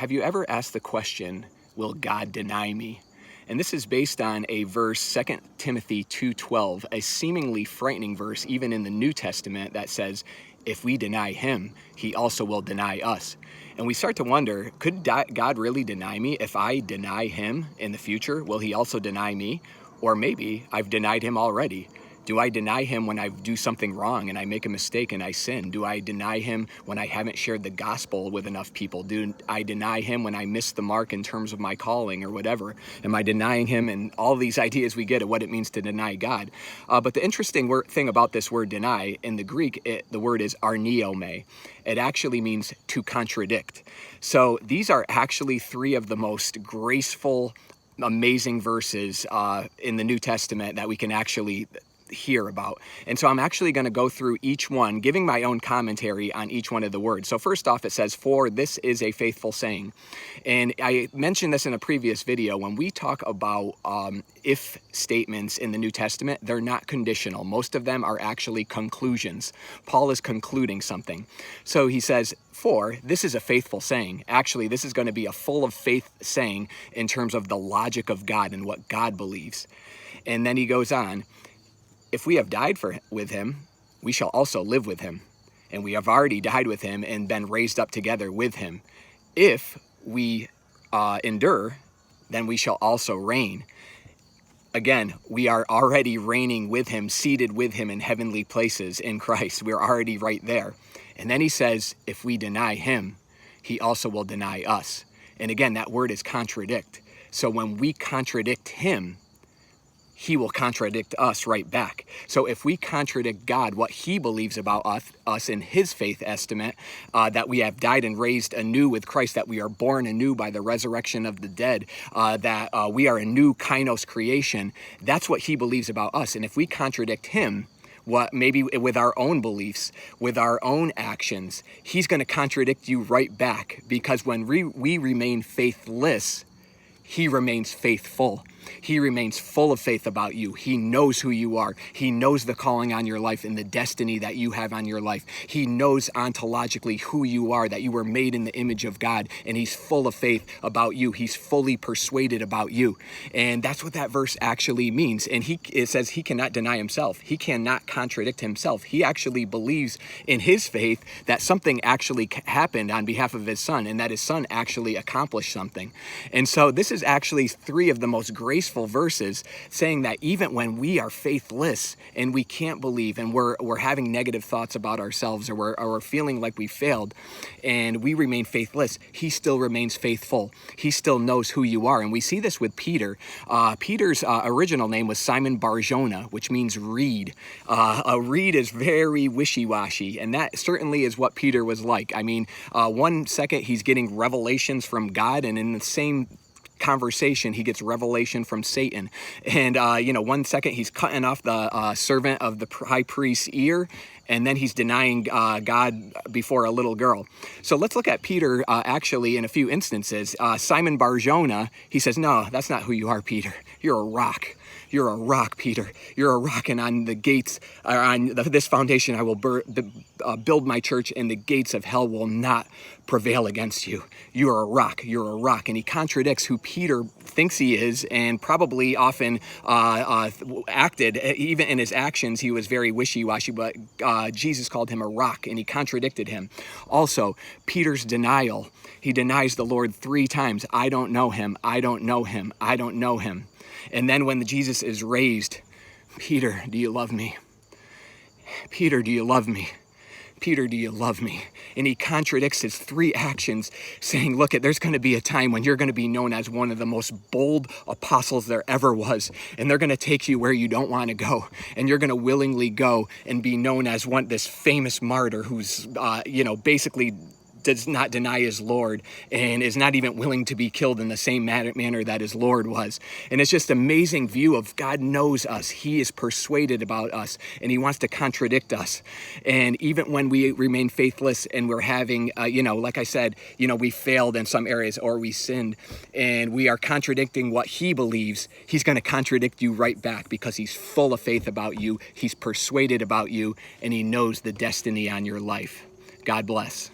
Have you ever asked the question, will God deny me? And this is based on a verse, 2 Timothy 2:12, a seemingly frightening verse even in the New Testament that says, if we deny him, he also will deny us. And we start to wonder, could God really deny me? If I deny him in the future, will he also deny me? Or maybe I've denied him already. Do I deny him when I do something wrong and I make a mistake and I sin? Do I deny him when I haven't shared the gospel with enough people? Do I deny him when I miss the mark in terms of my calling or whatever? Am I denying him? And all these ideas we get of what it means to deny God. But the interesting thing about this word deny, in the Greek, the word is arneomai. It actually means to contradict. So these are actually three of the most graceful, amazing verses in the New Testament that we can actually hear about. And so I'm actually going to go through each one, giving my own commentary on each one of the words. So first off, it says, for this is a faithful saying. And I mentioned this in a previous video. When we talk about if statements in the New Testament, they're not conditional. Most of them are actually conclusions. Paul is concluding something. So he says, for this is a faithful saying. Actually, this is going to be a full of faith saying in terms of the logic of God and what God believes. And then he goes on, if we have died with him, we shall also live with him. And we have already died with him and been raised up together with him. If we endure, then we shall also reign. Again, we are already reigning with him, seated with him in heavenly places in Christ. We're already right there. And then he says, if we deny him, he also will deny us. And again, that word is contradict. So when we contradict him, he will contradict us right back. So if we contradict God, what he believes about us in his faith estimate, that we have died and raised anew with Christ, that we are born anew by the resurrection of the dead, that we are a new kainos creation, that's what he believes about us. And if we contradict him, what maybe with our own beliefs, with our own actions, he's going to contradict you right back, because when we remain faithless, he remains faithful. He remains full of faith about you. He knows who you are. He knows the calling on your life and the destiny that you have on your life. He knows ontologically who you are, that you were made in the image of God, and he's full of faith about you. He's fully persuaded about you. And that's what that verse actually means. And it says he cannot deny himself. He cannot contradict himself. He actually believes in his faith that something actually happened on behalf of his son, and that his son actually accomplished something. And so this is actually three of the most graceful verses saying that even when we are faithless and we can't believe and we're having negative thoughts about ourselves, or we're feeling like we failed and we remain faithless, he still remains faithful. He still knows who you are. And we see this with Peter. Peter's original name was Simon Bar-Jonah, which means reed. A reed is very wishy-washy, and that certainly is what Peter was like. I mean, one second he's getting revelations from God, and in the same conversation he gets revelation from Satan. And one second he's cutting off the servant of the high priest's ear, and then he's denying God before a little girl. So let's look at Peter actually in a few instances. Simon Bar-Jonah, he says, no, that's not who you are, Peter. You're a rock. You're a rock, Peter. You're a rock, and on the gates, on this foundation, I will build my church, and the gates of hell will not prevail against you. You are a rock. You're a rock. And he contradicts who Peter thinks he is, and probably often acted. Even in his actions, he was very wishy-washy, but Jesus called him a rock, and he contradicted him. Also, Peter's denial. He denies the Lord 3 times. I don't know him. I don't know him. I don't know him. And then when Jesus is raised, Peter, do you love me? Peter, do you love me? Peter, do you love me? And he contradicts his 3 actions, saying, look, there's going to be a time when you're going to be known as one of the most bold apostles there ever was. And they're going to take you where you don't want to go. And you're going to willingly go and be known as this famous martyr who's, basically does not deny his Lord and is not even willing to be killed in the same manner that his Lord was. And it's just an amazing view of God knows us. He is persuaded about us, and he wants to contradict us. And even when we remain faithless and we're having, like I said, we failed in some areas or we sinned and we are contradicting what he believes, he's going to contradict you right back, because he's full of faith about you. He's persuaded about you, and he knows the destiny on your life. God bless.